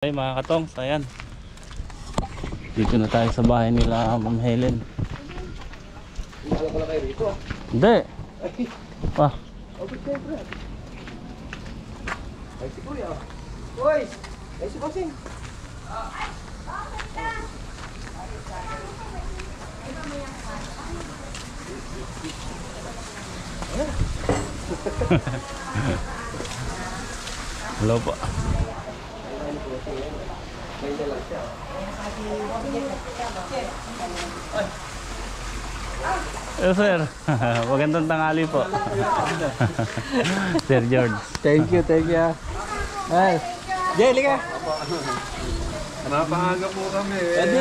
Ay mga katongs, ayan. Dito na tayo sa bahay nila Ma'am Helen. Wala pala kayo dito. Hindi. Ah. Ay si Kuya. Uy! Ay si Bossing. Hello po. Hello sir. Magandang tanghali po. Sir George. Thank you. Ay. Jelly ka. Napaaga po kami eh. Ano,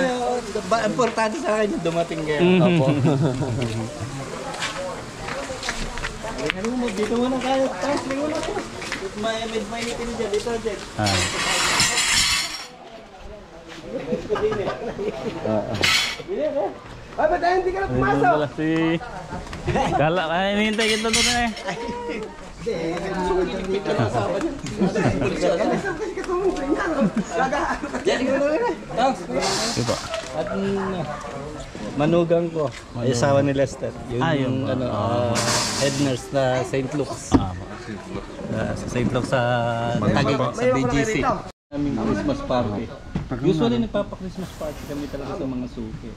importante sa akin yung dumating kayo. Opo. Ano mo, dito muna kayo. Tapos, may muna ko. May nitin dyan. Dito, dyan. Ay, ba't hindi ka na pumasok? Wala si... Kala, kaya hinihintay kita doon eh. Ito. At manugang ko, ay asawa ni Lester. Yung yun. head nurse na St. Luke's. Sa St. Luke's sa Taguig, sa BGC. Aming Christmas party. Usually nagpapa-Christmas party kami talaga sa mga suki.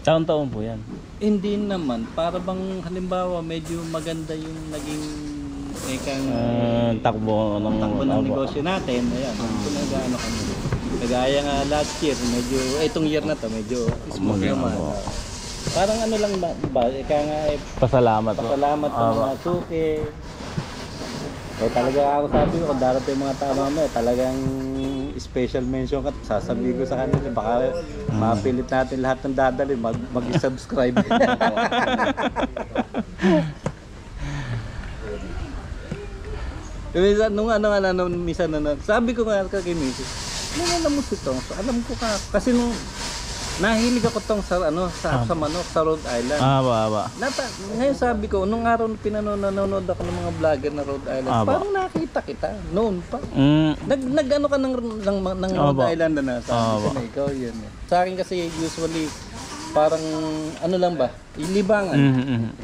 Taon-taon po yan. Hindi naman, para bang halimbawa medyo maganda yung naging Takbo ng negosyo natin. Ayan, nag-ano kami. Kagaya nga last year, medyo, itong year na to, medyo smooth naman. Parang ano lang ba, ika nga Pasalamat po. pasalamat sa mga suki. O talaga ako sabi ko, kung darating mga tama mo, talagang special mention ka, sasabihin ko sa kanila, baka mapilit natin lahat ng dadali, mag-subscribe. Minsan, minsan sabi ko nga kay Mrs. Alam mo si Tong, alam ko ka, kasi nung nahilig ako tong sa sa manok sa Rhode Island. Aba. Ngayon sabi ko, nung araw na nanonood ako ng mga vlogger na Rhode Island, parang nakita kita noon pa. Nag-ano ka ng Rhode Island na sabi ko na ikaw yun. Sa akin kasi usually parang ano lang ba, libangan.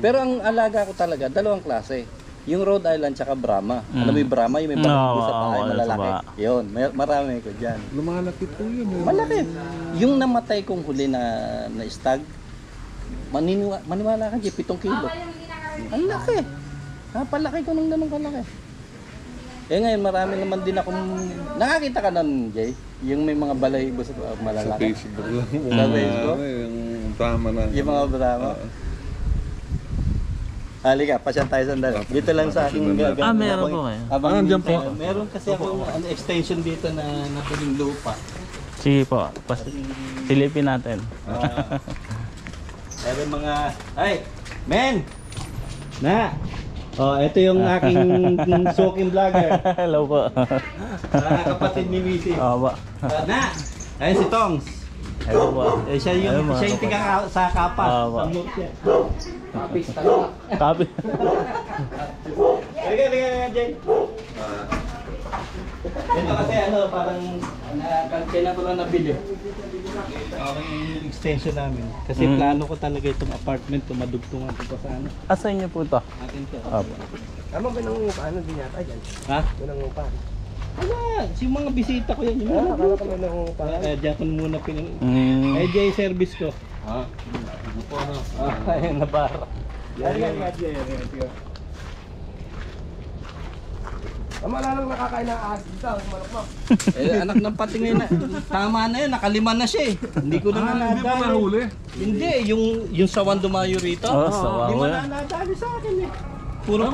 Pero ang alaga ko talaga, dalawang klase. Yung Rhode Island tsaka Brahma. Alam mo yung Brahma, yung may balakid sa bahay, malalaki. Yun, marami ko dyan. Lumalaki po yun eh. Malaki. Yung namatay kong huli na stag, maniwala ka dyan, 7 kilo. Ang laki. Napalaki ko nung ganun kalaki. Eh ngayon, marami naman din akong... Nakakita ka nun, Jay? Yung may mga balahibo sa malalaki. Sa Facebook lang. Sa Facebook? Yung drama na. Yung mga Brahma. Halika, pasyal tayo sandali. Dito lang sa aking gagawin. Meron po kayo. Diyan po. Meron kasi akong extension dito na nabiling lupa. Sige po. Silipin natin. Meron mga... Ay! Men! Na! Oh, ito yung aking soaking vlogger. Hello po. Kapatid ni Missy. Aba. Na! Ayun si Tongs. Hello po. Siya yung tiga sa kapas. Sa mutya. Kapis talaga. Kapis. Liga, Jay. Ito kasi parang kailan ko lang nabili. Yung extension namin. Kasi plano ko talaga itong apartment, tumadugtungan ko pa sa ano. Asa inyo po ito? Atin to. Aba. Ano ba nangungupahan din yata dyan? Ha? Nangungupahan. Wala, yung mga bisita ko yan. Akala ko may nangungupahan. Diyan ko muna Jay service ko. Ayun na bara. Yan. Wala lang nakakain ng ahas dito. Malakmak. Anak ng pating na. Tama na yun, nakalima na siya eh. Hindi ko na Hindi pa nadali. nahuli. Hindi, yung sawan dumayo rito. Sawan. Hindi mo na nadali sa akin eh. Puro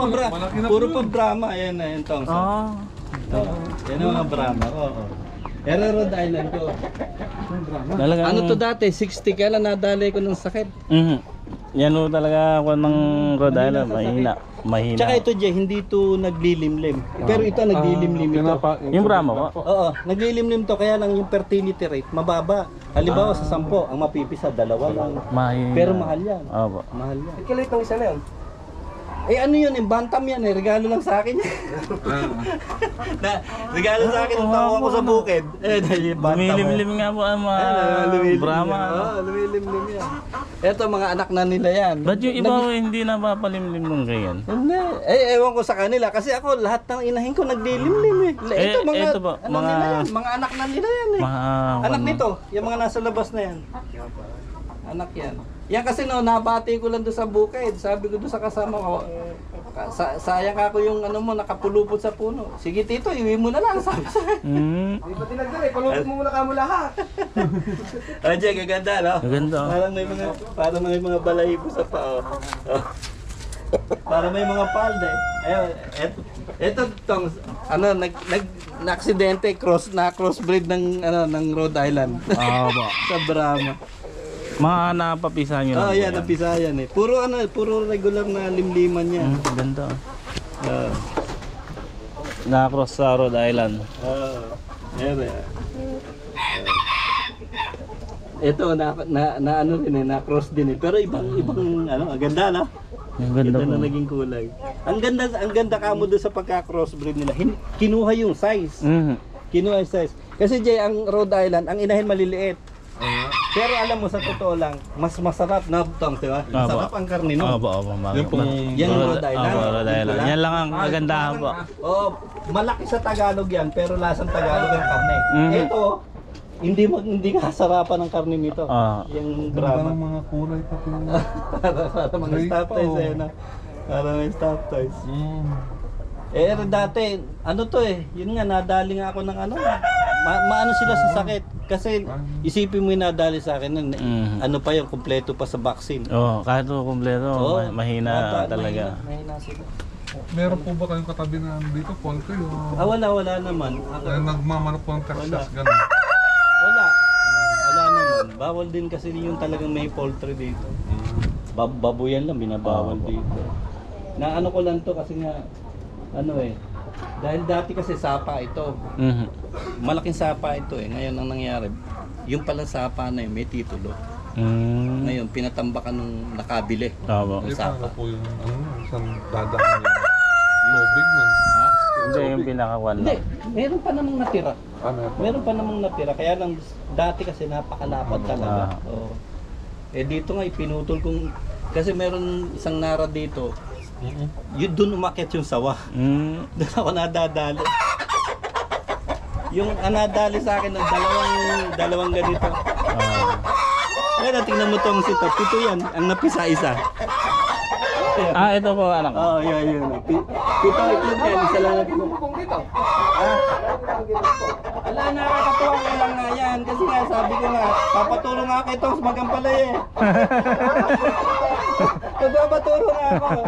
pa Brahma. Ayan na, yung Tongs. Yan ang mga Brahma. Pero Rhode Island ko. Ano to dati? 60 kaya lang nadali ko ng sakit. Yan o talaga ako ng Rhode Island. Mahina. Tsaka ito Jay, hindi to naglilimlim. Pero ito naglilimlim ito. Yung Brahma po? Oo, naglilimlim to kaya lang yung fertility rate mababa. Halimbawa sa 10, ang mapipisa 2 lang. Pero mahal yan. Opo. Mahal yan. Ikalit ng isa na yun. Eh ano yun, bantam yan eh, regalo lang sa akin. Regalo sa akin nung tawa ko sa bukid. Eh, bantam. Lumilim-lim nga po ang mga Brahma. Lumilim-lim yan. Ito mga anak na nila yan. Ba't yung iba hindi napapalimlim nung ganyan? Hindi. Eh, ewan ko sa kanila. Kasi ako, lahat ng inahin ko naglilimlim eh. Ito, ito ba, ano nila yan? Mga anak na nila yan eh. Anak nito, yung mga nasa labas na yan. Anak yan. Yan kasi no, nabati ko lang doon sa bukid. Sabi ko doon sa kasama ko, sayang ako yung ano mo, nakapulupot sa puno. Sige tito, iwi mo na lang, sabi sa akin. Hindi pa tinagdal eh, palupot mo muna kamo lahat. Ajay, gaganda no? Gaganda. Parang may mga balahibo sa pao. Para may mga palda eh. Ayun, eto tong ano na-aksidente crossbreed ng ng Rhode Island. Ba. Sa Brahma. Mga napapisahan nyo Oh, yan, napisayan eh. Puro regular na limliman yan. Ganda. Ah. Na-cross sa Rhode Island. Yan eh. Ito na ano rin eh, na cross din eh. Pero ibang ano, ang ganda na. Ang ganda Ganda po. na naging kulay. Ang ganda kamo doon sa pagka-crossbreed nila. Kinuha yung size. Kinuha yung size. Kasi Jay, ang Rhode Island, ang inahin maliliit. Pero alam mo sa totoo lang, mas masarap na tong, di ba? Masarap ang karne no. Yung pong Yan yung Rhode Island. Rhode Island. Yan lang ang kagandahan po. Oh, malaki sa Tagalog yan, pero lasang Tagalog ang karne. Ito, hindi kasarapan ng karne nito. Yung Brahma. Brahma. Mga kulay pa po. para mga stop toys eh, no? Para mga stop toys. Eh dati, ano to eh, yun nga, nadali nga ako ng ano, maano sila sa sakit. Kasi isipin mo yung nadali sa akin, ano pa yun, kumpleto pa sa vaccine. Kahit kumpleto, mahina talaga. Mahina sila. Meron po ba kayong katabi na dito, poultry? Wala naman. Nagmamanap po ng Texas, gano'n. Wala naman. Bawal din kasi yung talagang may poultry dito. Babuyan lang, binabawal dito. Na ano ko lang to kasi nga, ano eh, dahil dati kasi sapa ito. Malaking sapa ito eh. Ngayon ang nangyari, yung palang sapa na yun, may titulo. Ngayon, pinatambakan nung nakabili. Eh, paano po yung, saan dadaan yung tubig nun? Hindi yung pinakawan Hindi, lang. meron pa namang natira. Ano? Meron pa namang natira, kaya lang dati kasi napakalapad talaga. Oo. Eh dito nga ipinutol kong, kasi meron isang nara dito, yun doon umakyat yung sawa. Doon ako nadadali. Yung nadali sa akin ng dalawang ganito. Kaya tingnan mo tong sito, pito yan, ang napisa isa. Ito po anak. Yun. Pito itlog yan, isa lang natin. Wala, nakakatuwa ka lang nga yan. Kasi nga, sabi ko nga, papatulong nga kay Tongs Magampalay eh. Papatulong nga ako.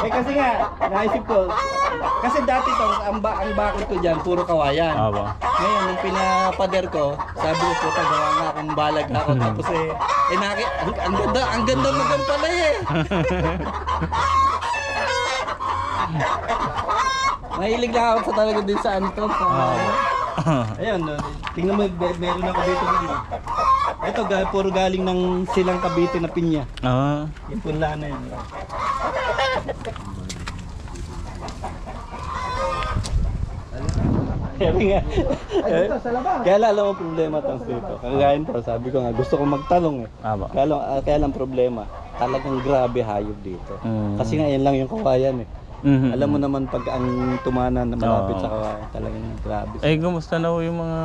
Eh kasi nga, naisip ko, kasi dati Tongs, ang bakit ko dyan, puro kawayan. Ngayon, nung pinapader ko, sabi ko, puta, gawa nga akong balag ako. Tapos ang ganda Magampalay eh. Mahilig lang ako sa talaga din sa Anton. Ayun, tingnan mo, meron ako dito. Ito, puro galing ng silang Cavite na pinya. Yung punla na yun. Kaya alam mo problema tong dito. Kagaya nito, sabi ko nga, gusto ko magtalong eh. Kaya lang problema, talagang grabe hayop dito. Kasi nga yan lang yung kawayan eh. Alam mo naman pag ang tumana na malapit sa kawayan, talagang grabe. Kumusta na yung mga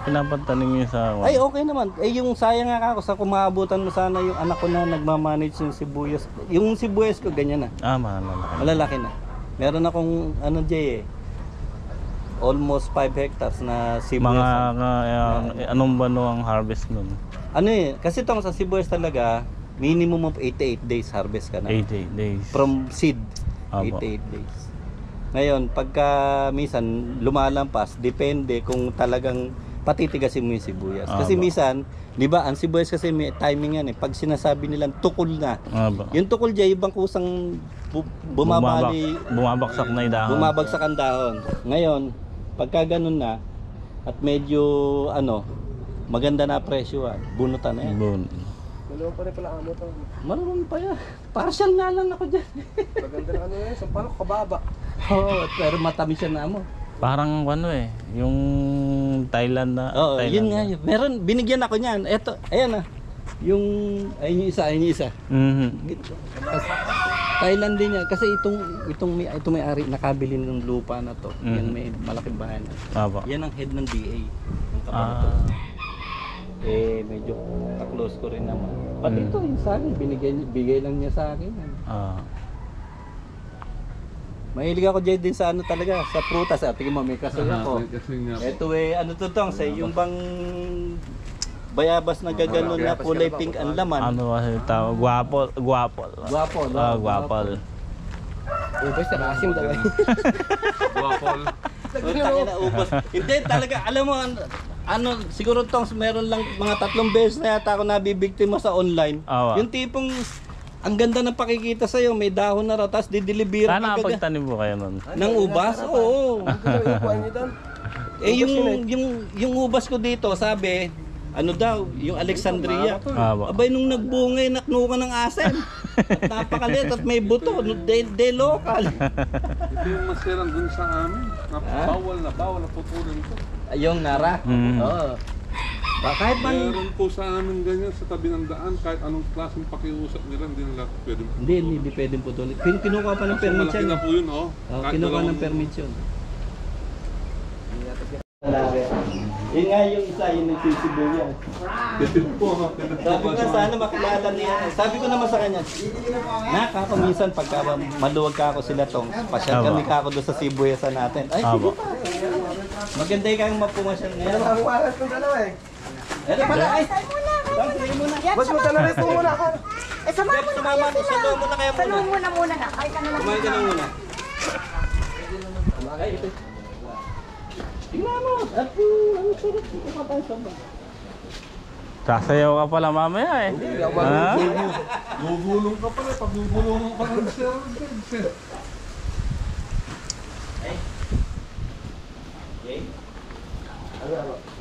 pinapatanim niyo sa Ay, okay naman. Yung sayang nga ako sa kumaabutan mo sana yung anak ko na nagmamanage ng sibuyas. Yung sibuyas ko, ganyan na. Malalaki na. Meron akong, Jay almost 5 hectares na sibuyas. Anong bano ang harvest nun? Kasi sa sibuyas talaga, minimum of 88 days harvest ka na. 88 days. From seed. 88 days. Ngayon, pagka minsan lumalampas, depende kung talagang patitigasin mo yung sibuyas. Kasi minsan, di ba, ang sibuyas kasi may timing yan eh. Pag sinasabi nilang tukol na, yung tukol dyan, ibang kusang bumabaksak na yung dahon. Bumabagsak ang dahon. Ngayon, pagka ganun na, at medyo, maganda na presyo, bunutan na yan. Dalawa pa rin pala amo to. Marunong pa yan. Partial nga lang ako dyan. Maganda na ano yan. Sampalo, kababa. Oo, pero matamis siya na mo. Parang ano eh, yung Thailand na. Oo, Thailand yun na. nga yun. Meron, binigyan ako niyan. Eto, ayan ah. Yung, ayun yung isa. Mhm. Thailand din yan. Kasi itong may-ari, nakabili ng lupa na to. Yan may malaking bahay na. Aba. Yan ang head ng DA. Yung kapatid ko. Medyo ka-close ko rin naman. Pati ito, yung sa akin, bigay lang niya sa akin. Mahilig ako dyan din sa ano talaga, sa prutas. Tingin mo, may kasoy ako. Kasi nga po. Ito ano to tong, sa yung bang bayabas na gaganon na kulay pink ang laman. Ano kasi tawag? Guwapol. Guwapol. Guwapol. Ubus na asim talaga. Guwapol. Ubos. Hindi talaga, alam mo, ano, siguro tong meron lang mga 3 beses na yata ako nabibiktima sa online. Awa. Yung tipong, ang ganda ng pakikita sa'yo, may dahon na raw, tapos dideliver Sana agad. pagtanim mo kayo nun. Ng ubas? Oo. Yung kuha niyo doon. Yung ubas ko dito, sabi, ano daw, yung Alexandria. Aba. Abay, nung nagbungay, naknuka ng asin. At napakalit at may buto. De local. Ito yung masirang dun sa amin. Bawal na putulin ito. Yung nara. Oo. Kahit man... Meron po sa amin ganyan sa tabi ng daan, kahit anong klaseng pakiusap nila, hindi nila pwede. Hindi pwedeng putulin. Kinuha pa ng Kasi permit malaki yan. na po yun, oh. Kahit Kinuha dalawang- ng permit yun. Yun nga yung isa, yung nagsisibuyan. Titin po, ha. Sabi ko sana makilala niya. Sabi ko naman sa kanya, ako minsan pagka maluwag ka ako sila tong, pasyal kami ka ako doon sa sibuyasan natin. Ay, sige pa. Maganda yung kang mapumasyal ngayon. Ang walas ng dalawa eh. Ano pala? Ay, Sige muna. Yan, Mas mo talaga ito muna ka. Eh, samahan mo na sumama kayo sa loob mo na kaya Sa loob muna. muna na. Ay, ka na lang. Kumain ka na muna. Ay, ito. Tingnan mo. At ang sarap. Ito ka tayo sa bag. Sasayaw ka pala mamaya eh. Ha? Gugulong ka pala, pagbubulong ka pala sir.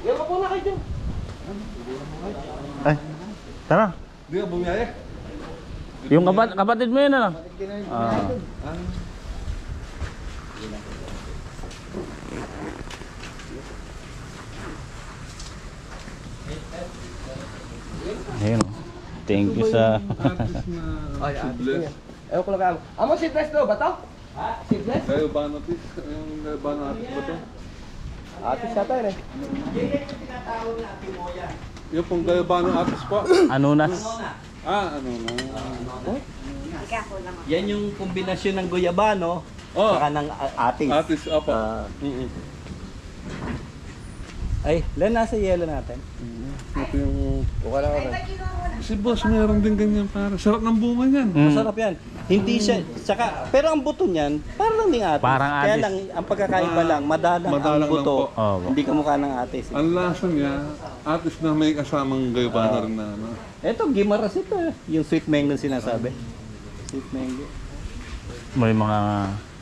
Yan mo na kayo dyan. Ay, tara. Hindi ka bumiyaya. Yung kapatid mo yun ano? Ayun. Thank you sa... Artist na Ay, si ate ko Bless. yan. Ewan ko lang ka. Amo si Bless daw ba to? Ha? Si Bless? Kayo ba natin? Yung ba na artist ba to? Ate siya tayo eh. Yan yung tinatawag na Pimoya. Yung pong kayo ba ng artist po? Anunas. Ano na? Yan yung kombinasyon ng guyabano Oh. saka ng atis. Artist, apa. Ay, Len, nasa yelo natin. Ito yung... Buka lang ako. Si boss, meron din ganyan para. Sarap ng bunga niyan. Masarap yan. Hindi siya, saka, pero ang buto niyan, parang ding atis. Parang Kaya atis. lang, ang pagkakaiba lang, madalang ang Madalang lang buto. po. Oo. Hindi kamukha ng atis. Ang lasa niya, artist na may kasamang gayabana rin na ano. Ito, gimaras ito. Yung sweet mango sinasabi. Sweet mango. May mga...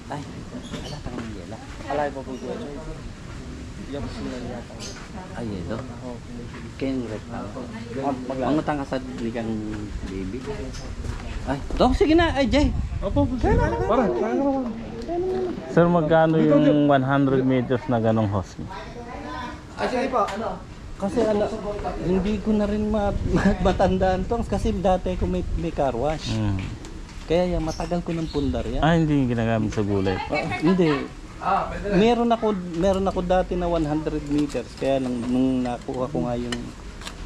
Ay, wala ka ng yela. Alay po po ko. Yung sila yata. Ay, yelo. Kaya yung red Mangutang ka sa ligang baby. Ay, Dok, sige na. Ay, Jay. Opo, para, kaya ka naman. Sir, magkano yung 100 meters na ganong hose? Ay, sige po. Kasi hindi ko na rin matandaan to. Kasi dati ko may car wash. Kaya yan, matagal ko ng pundar yan. Ah, hindi yung ginagamit sa gulay. Hindi. Meron ako dati na 100 meters. Kaya lang, nung nakuha ko nga yung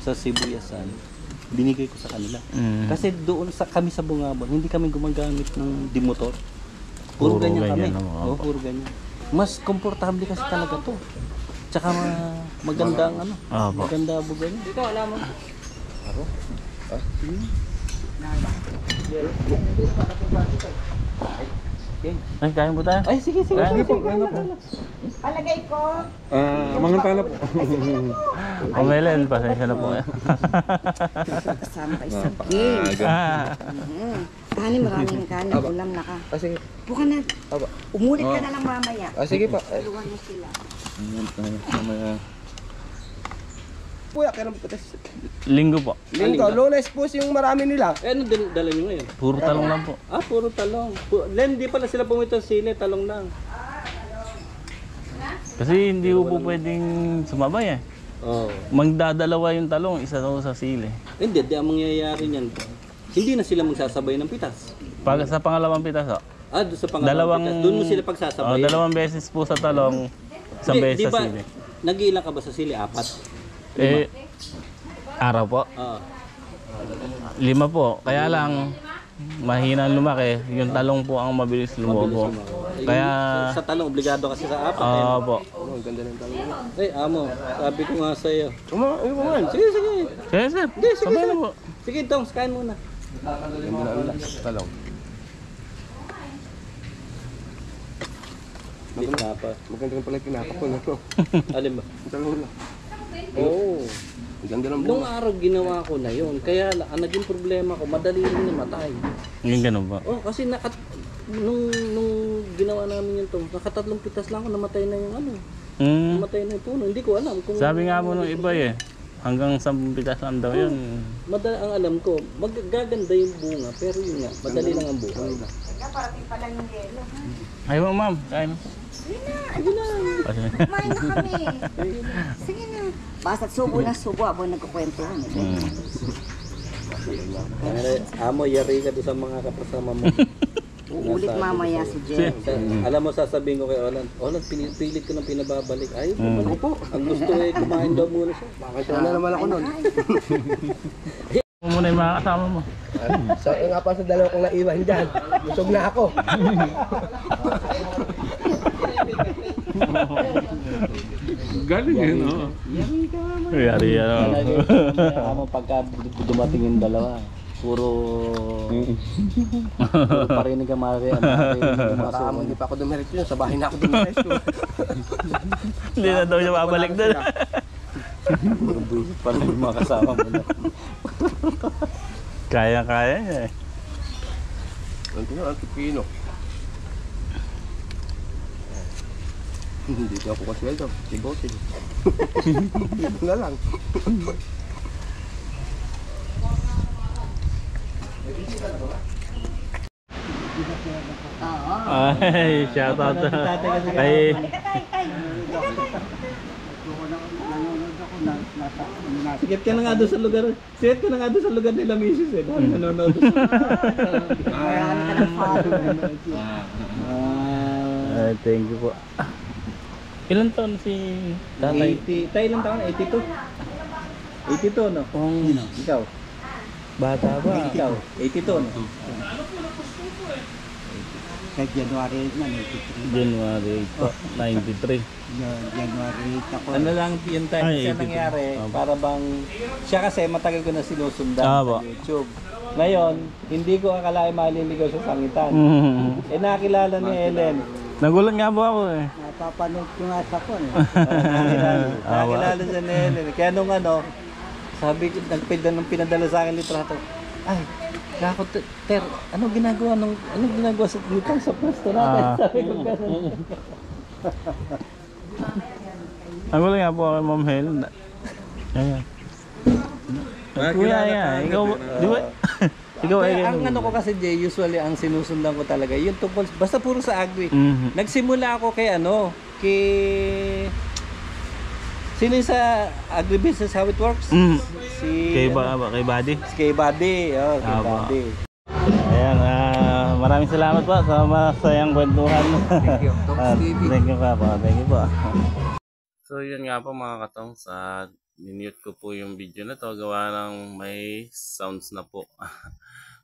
sa Sibuyasan, binigay ko sa kanila. Kasi doon kami sa Bungabon, hindi kami gumagamit ng dimotor. Puro ganyan kami. Oo, puro ganyan. Mas komportable kasi talaga to. Tsaka maganda ang ano. Maganda bugan. Dito, alam mo. Aro? Ay, kaya mo tayo? Ay, sige. Sige po, kaya na po. Palagay ko. Mga tala po. Umelen, pasensya na po. Kasama kayo sa game. Kanin, maraming kanin. Ulam na ka. Ah, sige. Buka na. Umulit ka na lang mamaya. Ah, sige po. Iwan mo sila. Mamaya. po yan, kailan pitas? Linggo po. Linggo, Lunes po yung marami nila. Eh, ano dala nyo ngayon? Puro talong lang po. Ah, puro talong. Len, di pala sila pumito sa sili, talong lang. Kasi hindi ko po pwedeng sumabay eh. Oo. Magdadalawa yung talong, isa daw sa sili. Hindi, ang mangyayari niyan. Hindi na sila magsasabay ng pitas. Pag sa pangalawang pitas, Ah, doon sa pangalawang pitas. Doon mo sila pagsasabay. dalawang beses po sa talong, isang beses sa sili. Nag-iilan ka ba sa sili? 4? Eh, araw po. Oo. 5 po. Kaya lang, mahina lumaki. Yung talong po ang mabilis lumobo. Kaya, Sa talong, obligado kasi sa 4. po. Oh, ang ganda ng talong. Eh, amo, sabi ko nga sa'yo. Kumain. Sige, sige. Kaya sir, sabay na po. Sige, Tong, kain muna. Ganda na ulas. Talong. Hindi na pa. Maganda pala yung kinakapon. Alin ba? Talong lang. Oo. Ang ganda ng Nung araw ginawa ko na yun. Kaya ang naging problema ko, madali rin namatay. Yung ganun po. Oh, kasi nung ginawa namin yun Tong, nakatatlong pitas lang ako, namatay na yung ano. Mm. Namatay na yung puno. Hindi ko alam kung... Sabi nga po nung iba eh, hanggang 10 pitas lang daw yun. Madali, ang alam ko, magaganda yung bunga, pero yun nga, madali lang ang bunga. Parating pa lang yung yelo. Ayaw mo ma'am, kain na po. Sige na. Kumain na kami. Sige na. Basta subo na subo habang nagkukwentuhan. Amo, yari ka doon sa mga kapasama mo. Uulit mamaya si Jen. Alam mo, sasabihin ko kay Olan, pinipilit ko ng pinababalik. Ayaw bumalik po. Ang gusto eh, kumain daw muna siya. Bakit na naman ako nun? Ito muna yung mga kasama mo. So, nga pa sa dalawa kong naiwan dyan. Busog na ako. Galing yun, no? Yari yan. Amo, pagka dumating yung dalawa, puro parinig ka marinig yung mga Baka hindi pa ako dumiretso yun. Sa bahay na ako dumiretso. Hindi na daw siya babalik doon. parinig yung mga kasama mo na. Kaya niya eh. Ang tingnan, ang pipino. Hindi ako kasweldo. Sigotin. Ito na lang. Ay, shout out. Ay, Sikat ka na nga doon sa lugar. Sikat ka na nga doon sa lugar nila Mrs. eh. Dahil nanonood. ay, thank you po. Ilan taon si tatay? 80. Tayo ilang taon? 82? 82 no? Ikaw? Bata ba? Ikaw? 82 no? Sa January na, 93. January po, 93. January 8 ako. Ano lang yung time Ay, siya 82. nangyari, para bang, siya kasi matagal ko na sinusundan Ah, sa ba? YouTube. Ngayon, hindi ko akalain maliligaw sa sangitan. Mm. Eh nakilala ni Ellen. Nagulat nga po ako eh. Napapanood ko nga sa kon. Nakilala siya ni Ellen. Kaya nung ano, sabi ko, nung pinadala sa akin litrato, ay, kako, Ter, ano ginagawa sa dito sa pwesto natin? Sabi ko kasi. Nagulat nga po ako kay Ma'am Helen. Ayan. Kuya, yan. Ikaw, di ba? Ikaw ay Kaya ang ano ko kasi Jay, usually ang sinusundan ko talaga, yung tungkol, basta puro sa agri. Mhm. Nagsimula ako kay sino yung sa agribusiness how it works? Mm. Si Kay Buddy. Kay Buddy. Oh, kay Aba. Buddy. Ayan, maraming salamat po sa masayang kwentuhan. Thank you. Talks TV. Thank you po. Thank you po. So yun nga po mga katong, sa minute ko po yung video na to, gawa ng may sounds na po.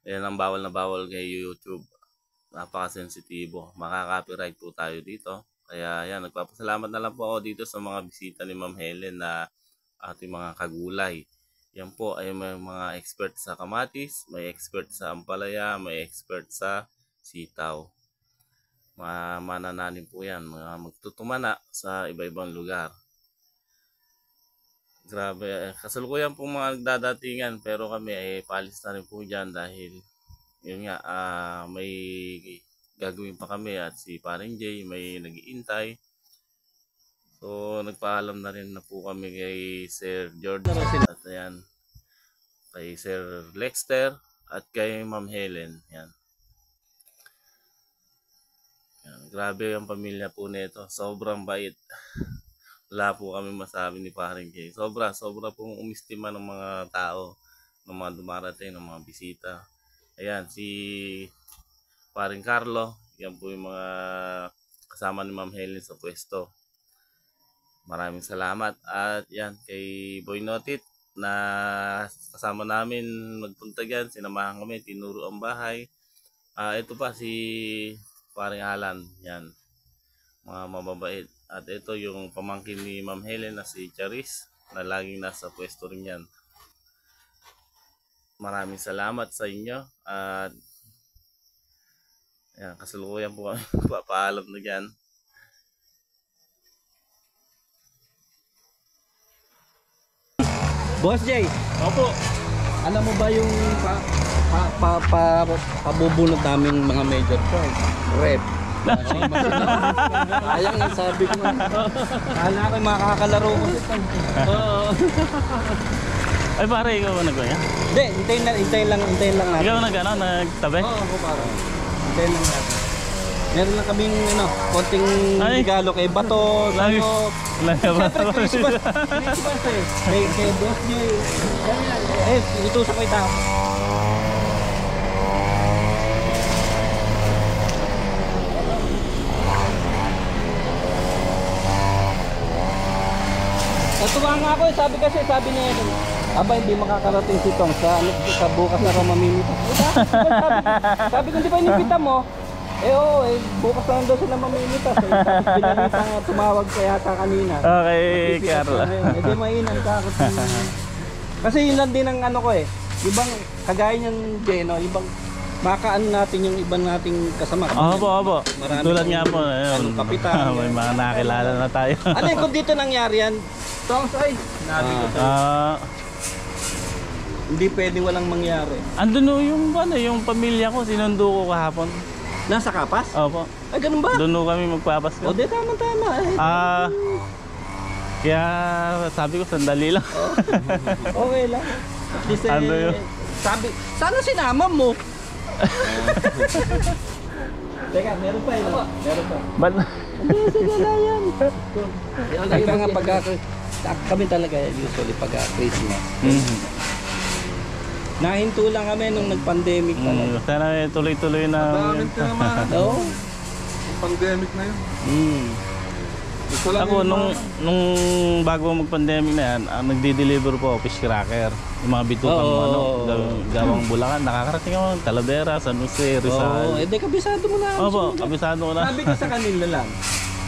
Ayan ang bawal na bawal kay YouTube. Napaka-sensitibo. Makaka-copyright po tayo dito. Kaya yan, nagpapasalamat na lang po ako dito sa mga bisita ni Ma'am Helen na ating mga kagulay. Yan po ay may mga expert sa kamatis, may expert sa ampalaya, may expert sa sitaw. Mga manananim po yan, mga magtutumana sa iba-ibang lugar. Grabe, kasalukuyan po mga nagdadatingan, pero kami ay paalis na rin po dyan dahil yun nga, may gagawin pa kami at si Paring Jay may nag-iintay. So nagpaalam na rin na po kami kay Sir George at ayan, kay Sir Lexter at kay Ma'am Helen. Yan. Yan. Grabe ang pamilya po nito. Sobrang bait. Wala po kami masabi ni Paring Jay. Sobra pong umistima ng mga tao, ng mga dumarating, ng mga bisita. Ayan, si Paring Carlo, yan po yung mga kasama ni Ma'am Helen sa pwesto. Maraming salamat. At yan, kay Boy Notit na kasama namin magpunta dyan. Sinamahan kami, tinuro ang bahay. Ito pa si Paring Alan. Yan, mga mababait. At ito yung pamangkin ni Ma'am Helen na si Charis na laging nasa pwesto rin yan. Maraming salamat sa inyo. At yan, kasalukuyan po kami papaalam na dyan. Boss Jay, Opo. alam mo ba yung pabubunot naming mga major prize? Rep. Ayang yung sabi ko. Kala ko makakalaro ko. Ay pare, ikaw ba nagwaya? Hindi, hintayin lang natin. Ikaw nagtabi? Oo, ako pare. Hintayin lang natin. Meron lang kaming konting regalo kay Bato, Lagi. Siyempre Christmas eh. Kay Boss Jay. Itusok ko ito. Natuwa nga ako sabi niya aba hindi makakarating si Tong sa bukas na raw mamimita. Sabi ko di ba inimbita mo? Bukas na daw sila mamimita. Binalita nga tumawag ka yata kanina. Okay, Carla. Hindi mainam ka ako. Kasi yun lang din ang ano ko eh. Ibang kagaya niyan Jeno, ibang makaan natin yung ibang nating kasama. Opo. Marami Tulad nga po, ayun. kapitan. May mga nakilala na tayo. Ano kung dito nangyari yan? Tong ay. Hindi pwedeng walang mangyari. Andun yung yung pamilya ko, sinundo ko kahapon. Nasa Kapas? Opo. Ay ganun ba? Doon kami magpapasko. O di tama. Kaya sabi ko sandali lang. Okay lang. At least Ano yun? sabi, sana sinama mo. Teka, meron pa yun. Meron pa. Ba't? Sige na yan. Teka nga kami talaga usually pag-Christmas. Nahinto lang kami nung nag-pandemic talaga. Sana tuloy-tuloy na. Maraming tinamaan. Oo. Yung pandemic na yun. Gusto lang Ako yung nung bago mag-pandemic na yan, nagdi-deliver po ako fish cracker. Yung mga bitukan gawang Bulacan. Nakakarating ako ng Talavera, San Jose, Rizal. Oo, kabisado mo na. Opo, kabisado ko na. Sabi ko sa kanila lang,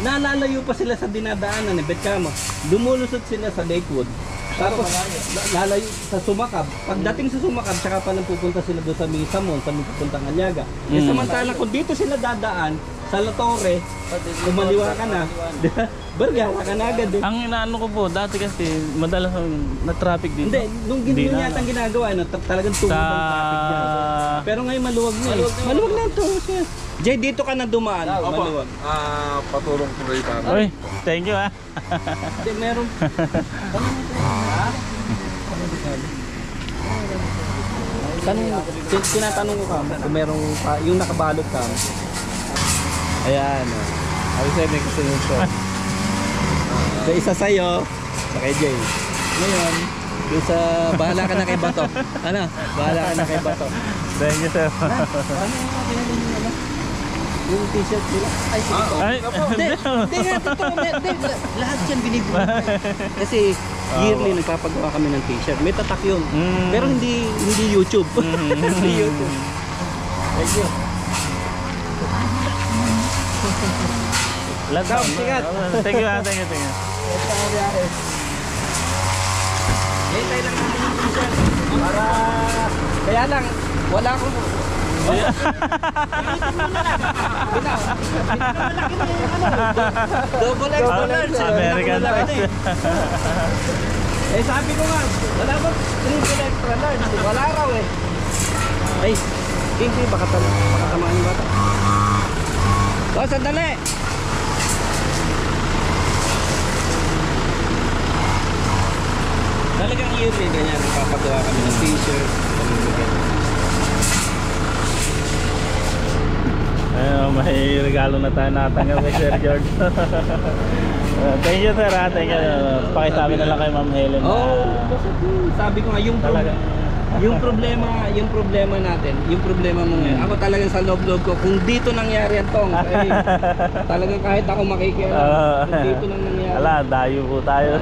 nalalayo pa sila sa dinadaanan eh, Betcamo. Lumulusot sila sa Lakewood. Tapos lalayo sa Sumakab. Pagdating sa Sumakab, tsaka pa nang pupunta sila doon sa Misamon, sa pupuntang Aliaga. Samantala kung dito sila dadaan sa La Torre, kumaliwa ka na, bargala ka na agad eh. Ang inaano ko po, dati kasi madalas na traffic dito. Hindi, nung ginawa yata ang ginagawa, talagang tungkol ang traffic niya. Pero ngayon maluwag na eh. Maluwag na ito. Jay, dito ka na dumaan. Maluwag. patulong ko rin para. Oy, thank you Hindi, meron. Tinatanong ko kung merong yung nakabalot ka. Ayan. Ako sa'yo may kasunod ko. So isa sa'yo, sa kay Jay. Ngayon, yung sa bahala ka na kay Bato. Ano? Bahala ka na kay Bato. Thank you, sir. Yung t-shirt nila. Ay, Ay, hindi nga, totoo. Lahat yan binibigay. Kasi yearly nagpapagawa kami ng t-shirt. May tatak yun. Pero hindi YouTube. Hindi YouTube. Thank you. Lantaw, sikat. Thank you, thank you. Hintay lang namin yung t-shirt. Para, kaya lang, wala akong double X large. American size. Sabi ko nga, wala ba triple extra large? Wala raw eh. Ay, hindi, baka tamaan yung bata. O, sandali. talagang yearly ganyan, napapagawa kami ng t-shirt. May regalo na tayo natanggap kay Sir George. Thank you sir ha, thank you. Pakisabi na lang kay Ma'am Helen na Sabi ko nga, yung problema natin, yung problema mo ngayon, ako talagang sa loob-loob ko, kung dito nangyari yan tong, talagang kahit ako makikialam, kung dito lang nangyari. Ala, dayo po tayo.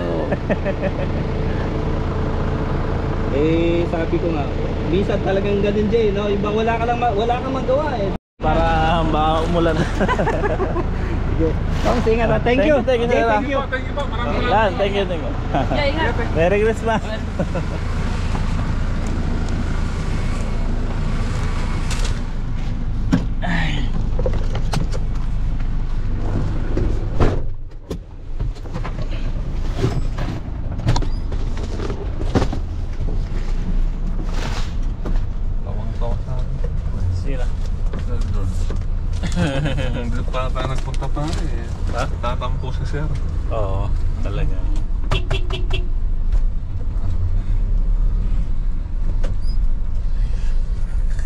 Sabi ko nga, minsan talagang ganun Jay, no? Iba wala kang magawa eh. Para baka umulan. Sige nga, thank you. Thank you, sir. Thank you po. Maraming salamat. Thank you. Merry Christmas. Tawang-tawa sa akin. Sila. Sir George. Hindi pa tayo nagpunta pa eh. Ha? Tatampo si Sir. Oo, talaga.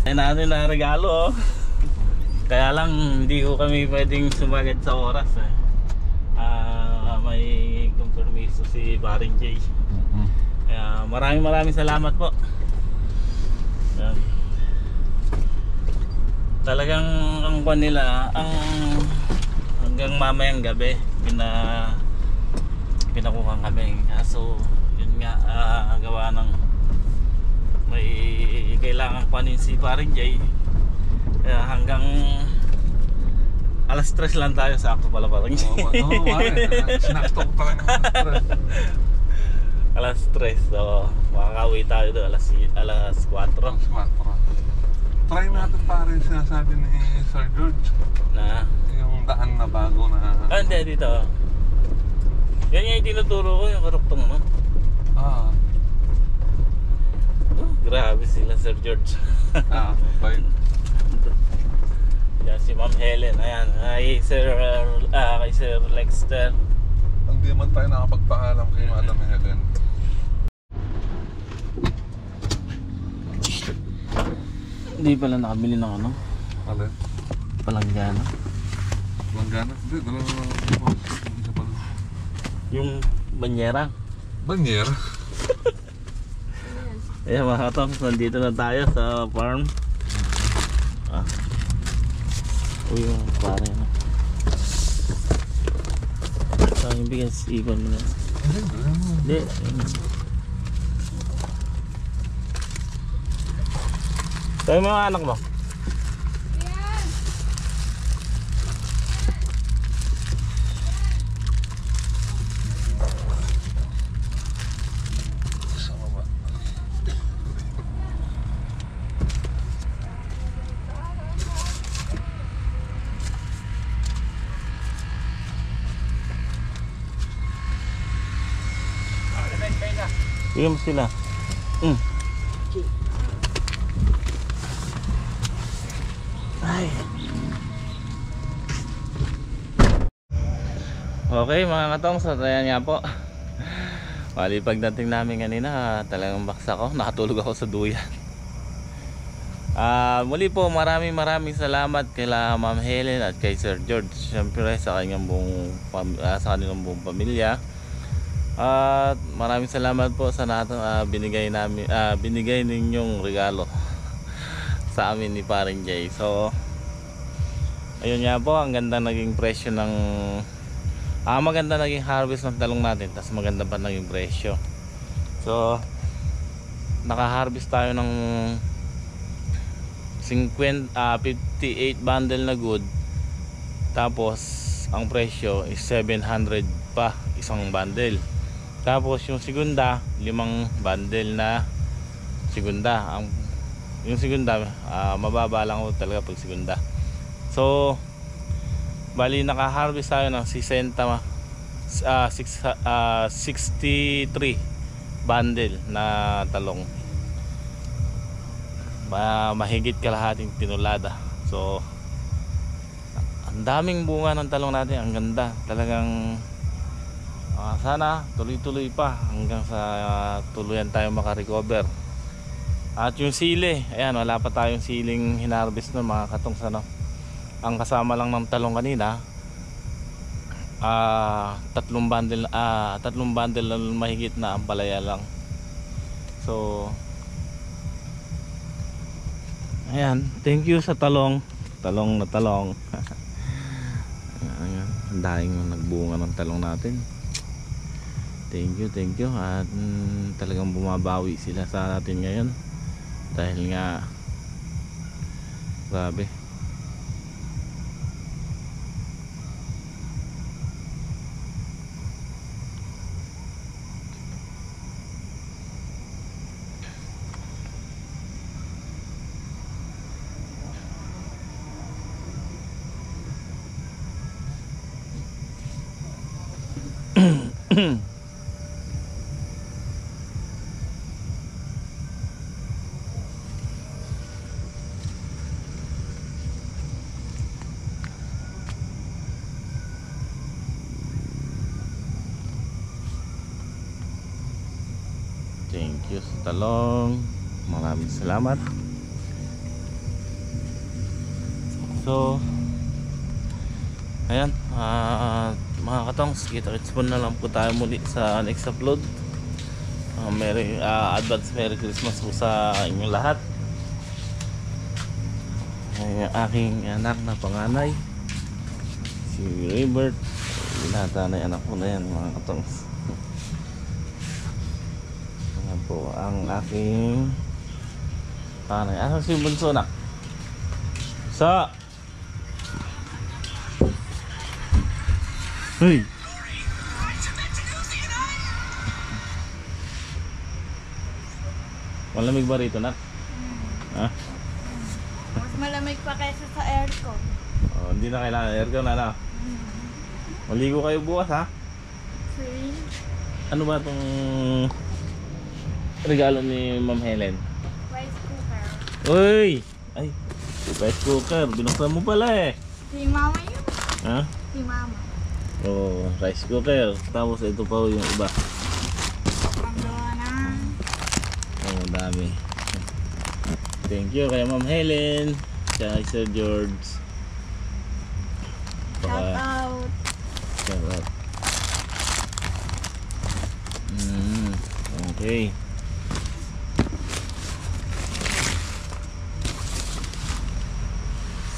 Ay natin na regalo oh. Kaya lang hindi ko kami pwedeng sumagad sa oras eh. May kompromiso si Paring Jay. Kaya maraming salamat po. Yan. Talagang ang kwan nila, hanggang mamayang gabi pinakuha kami. So yun nga, gawa ng may kailangan panin si Paring Jay. Kaya hanggang alas 3 lang tayo, sakto pala Paring Jay. Sinakto ko talaga ng Alas 3, so makakauwi tayo doon alas 4. Try natin pa rin sinasabi ni Sir George. Na? Yung daan na bago na... Hindi, dito. Yan yung tinuturo ko, yung karuktong mo. Grabe sila Sir George. Bye. Yan si Ma'am Helen, ayan. Kay Sir Lexter. Hindi man tayo nakapagpaalam kay Madam Helen. Hindi pala nakabili ng ano? Alin? Palanggana. Langgana? Hindi, dala na lang isa pala. Yung banyera. Banyer? Ayan mga katongs, nandito na tayo sa farm. Uy, yung pare na. Sa yung bigas, ikon mo na. Hindi. Tayo mga anak mo. Bigyan mo sila. Ay. Okay mga katong, so ayan nga po. Bali pagdating namin kanina, talagang baksa ko, nakatulog ako sa duyan. Muli po maraming salamat kay Ma'am Helen at kay Sir George, syempre sa kanilang buong pamilya. At maraming salamat po sa binigay ninyong regalo sa amin ni Paring Jay. So ayun nga po, ang ganda naging presyo ng maganda naging harvest ng talong natin, tas maganda pa naging presyo. So naka-harvest tayo ng 58 bundle na good, tapos ang presyo is 700 pa isang bundle. Tapos yung segunda, 5 bundle na segunda. Yung segunda, mababa lang ako talaga pag segunda. So bali naka-harvest tayo ng 63 bundle na talong. Mahigit kalahating tinulada. So ang daming bunga ng talong natin, ang ganda talagang. sana tuloy-tuloy pa hanggang sa tuluyan tayo makarecover. At yung sili, ayan, wala pa tayong siling hinarvest nun mga katongs, ano. Ang kasama lang ng talong kanina, tatlong bundle na mahigit na ampalaya lang. So ayan, thank you sa talong na talong. Ayan, ang daing nagbunga ng talong natin. Thank you. At talagang bumabawi sila sa atin ngayon dahil nga grabe. Thank you sa talong. Maraming salamat. So ayan, mga katongs, kita-kits po na lang po tayo muli sa next upload. Advance Merry Christmas po sa inyong lahat. Yung aking anak na panganay, si Raybert, binata na yung anak ko na yan mga katongs. Ayan po ang aking panganay. Ano si bunso na? Sa Hey. Malamig ba rito, nak? Ha? Mas malamig pa kaysa sa aircon. Oh, hindi na kailangan aircon na. Maligo kayo bukas, ha? See? Ano ba itong regalo ni Ma'am Helen? Rice cooker. Uy! Ay, rice cooker. Binuksan mo pala eh. Si mama yun. Ha? Si mama. Oh, rice cooker. Tapos ito pa yung iba. Ano na? Oh, dami. Thank you kay Ma'am Helen. Kay Sir George. Shout out. Shout out. Okay.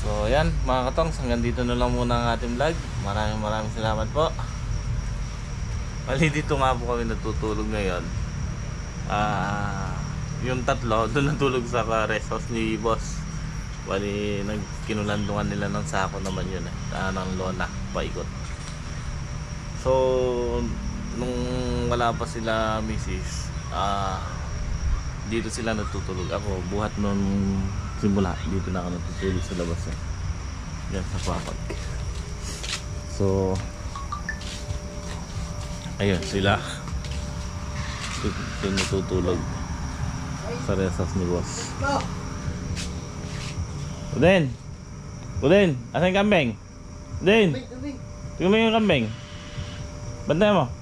So ayan mga katongs, hanggang dito na lang muna ang ating vlog. Maraming salamat po. Bali dito nga po kami natutulog ngayon. Yung tatlo doon natulog sa rest house ni boss. Bali nagkinulandungan nila ng sako naman yun ng lona paikot. So nung wala pa sila misis, dito sila natutulog. Ako buhat nung simula dito na ako natutulog sa labas yan sa papag. So ayun sila dito natutulog sa resas ni boss. Udin, asan yung kambing? Udin, tingnan mo yung kambing. Bantay mo.